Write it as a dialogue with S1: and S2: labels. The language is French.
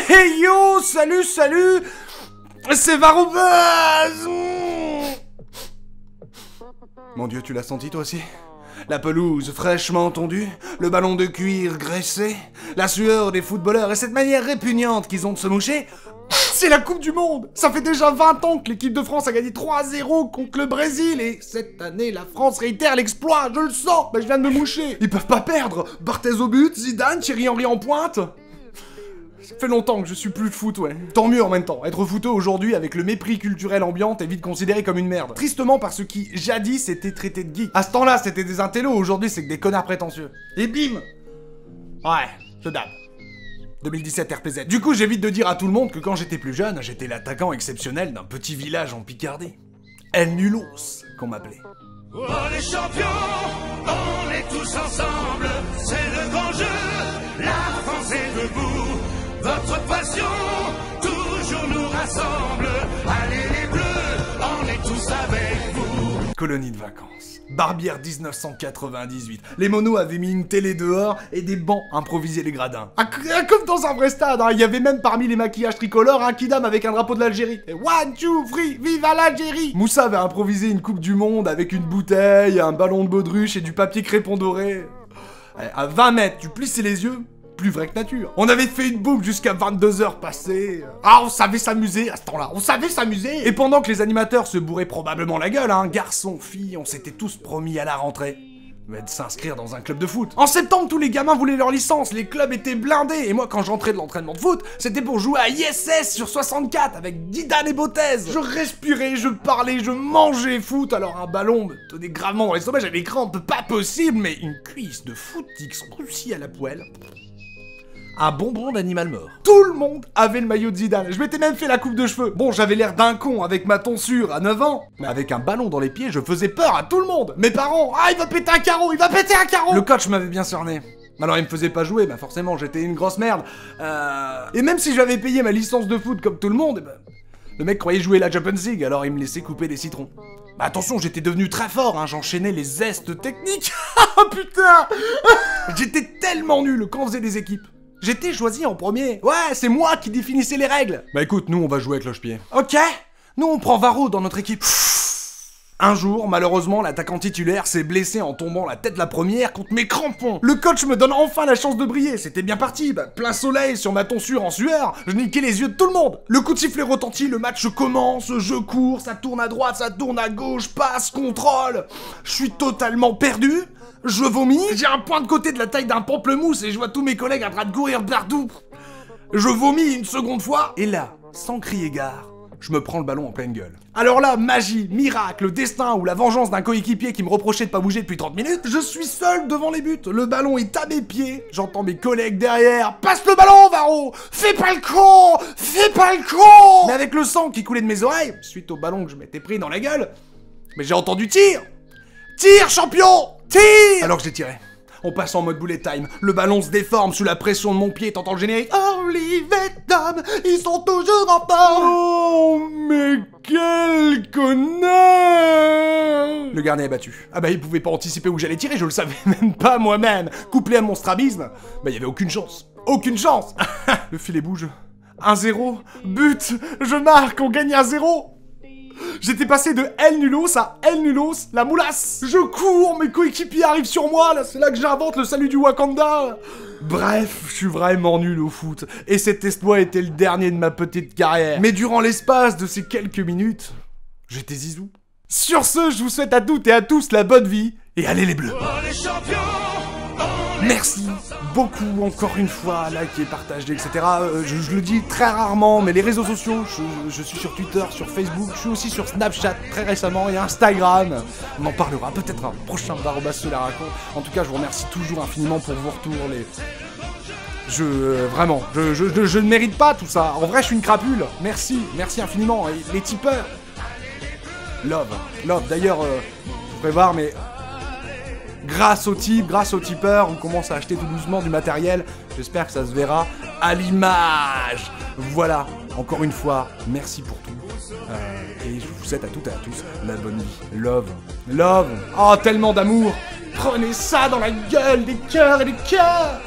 S1: Hey yo, salut, c'est Varobuzz. Mon Dieu, tu l'as senti toi aussi? La pelouse fraîchement tondue, le ballon de cuir graissé, la sueur des footballeurs et cette manière répugnante qu'ils ont de se moucher. C'est la Coupe du Monde! Ça fait déjà 20 ans que l'équipe de France a gagné 3-0 contre le Brésil et cette année, la France réitère l'exploit, je le sens! Je viens de me moucher! Ils peuvent pas perdre! Barthez au but, Zidane, Thierry Henry en pointe! Ça fait longtemps que je suis plus de foot, ouais. Tant mieux en même temps. Être footeux aujourd'hui avec le mépris culturel ambiant est vite considéré comme une merde. Tristement par ceux qui, jadis, étaient traités de geeks. À ce temps-là, c'était des intellos, aujourd'hui c'est que des connards prétentieux. Et bim! Ouais, je date. 2017 RPZ. Du coup, j'évite de dire à tout le monde que quand j'étais plus jeune, j'étais l'attaquant exceptionnel d'un petit village en Picardie. El Nulos, qu'on m'appelait.
S2: Oh les champions, on est tous ensemble, c'est le grand jeu, la France est debout, votre passion toujours nous rassemble, allez les bleus, on est tous avec vous.
S1: Colonie de vacances. Barbière 1998. Les monos avaient mis une télé dehors et des bancs improvisés les gradins. Comme dans un vrai stade, hein. Il y avait même parmi les maquillages tricolores un kidam avec un drapeau de l'Algérie. Et 1, 2, 3, vive à l'Algérie! Moussa avait improvisé une coupe du monde avec une bouteille, un ballon de baudruche et du papier crépon doré. À 20 mètres, tu plissais les yeux, plus vrai que nature. On avait fait une boucle jusqu'à 22h passées. Ah, on savait s'amuser à ce temps-là. On savait s'amuser. Et pendant que les animateurs se bourraient probablement la gueule, hein, garçons, filles, on s'était tous promis à la rentrée de s'inscrire dans un club de foot. En septembre, tous les gamins voulaient leur licence, les clubs étaient blindés, et moi quand j'entrais de l'entraînement de foot, c'était pour jouer à ISS sur 64 avec Didane et Bottez. Je respirais, je parlais, je mangeais foot, alors un ballon me tenait gravement dans l'estomac, j'avais des crampes, pas possible, mais une cuisse de foot X roussie à la poêle. Un bonbon d'animal mort. Tout le monde avait le maillot de Zidane. Je m'étais même fait la coupe de cheveux. Bon, j'avais l'air d'un con avec ma tonsure à 9 ans. Mais avec un ballon dans les pieds, je faisais peur à tout le monde. Mes parents, ah, il va péter un carreau, il va péter un carreau. Le coach m'avait bien cerné. Alors il me faisait pas jouer, bah forcément j'étais une grosse merde. Et même si j'avais payé ma licence de foot comme tout le monde, bah, le mec croyait jouer la Champions League, alors il me laissait couper des citrons. Bah attention, j'étais devenu très fort, hein, j'enchaînais les zestes techniques. Oh putain. J'étais tellement nul quand on faisait des équipes. J'étais choisi en premier. Ouais, c'est moi qui définissais les règles. Bah écoute, nous on va jouer à cloche-pied. Ok. Nous on prend Varro dans notre équipe. Un jour, malheureusement, l'attaquant titulaire s'est blessé en tombant la tête la première contre mes crampons. Le coach me donne enfin la chance de briller. C'était bien parti. Bah, plein soleil sur ma tonsure en sueur. Je niquais les yeux de tout le monde. Le coup de sifflet retentit, le match commence. Je cours, ça tourne à droite, ça tourne à gauche, passe, contrôle. Je suis totalement perdu. Je vomis, j'ai un point de côté de la taille d'un pamplemousse et je vois tous mes collègues en train de courir partout. Je vomis une seconde fois, et là, sans crier gare, je me prends le ballon en pleine gueule. Alors là, magie, miracle, destin ou la vengeance d'un coéquipier qui me reprochait de pas bouger depuis 30 minutes, je suis seul devant les buts, le ballon est à mes pieds, j'entends mes collègues derrière, passe le ballon Varro, fais pas le con, fais pas le con. Mais avec le sang qui coulait de mes oreilles, suite au ballon que je m'étais pris dans la gueule, mais j'ai entendu tir. Tire champion! Tire! Alors que j'ai tiré. On passe en mode bullet time. Le ballon se déforme sous la pression de mon pied, t'entends le générique? Olive et Tom, ils sont toujours en forme! Oh, mais quel connard! Le gardien est battu. Ah bah il pouvait pas anticiper où j'allais tirer, je le savais même pas moi-même. Couplé à mon strabisme, bah il y avait aucune chance. Aucune chance! Le filet bouge. 1-0, but, je marque, on gagne 1-0! J'étais passé de El Nulos à El Nulos, la moulasse. Je cours, mes coéquipiers arrivent sur moi, là c'est là que j'invente le salut du Wakanda. Bref, je suis vraiment nul au foot, et cet exploit était le dernier de ma petite carrière. Mais durant l'espace de ces quelques minutes, j'étais zizou. Sur ce, je vous souhaite à toutes et à tous la bonne vie, et allez les bleus.
S2: Oh les champions,
S1: Merci beaucoup encore une fois, likez, partagez, etc. Je le dis très rarement, mais les réseaux sociaux, je suis sur Twitter, sur Facebook, je suis aussi sur Snapchat très récemment et Instagram. On en parlera peut-être un prochain Varobuzz se la raconte. En tout cas, je vous remercie toujours infiniment pour vos retours. Vraiment, je ne mérite pas tout ça. En vrai, je suis une crapule. Merci infiniment. Et les tipeurs. Love. D'ailleurs, vous pourrez voir, mais... grâce aux tipeurs, on commence à acheter tout doucement du matériel. J'espère que ça se verra à l'image. Voilà, encore une fois, merci pour tout. Et je vous souhaite à toutes et à tous la bonne vie. Love. Oh, tellement d'amour. Prenez ça dans la gueule, des cœurs et des cœurs.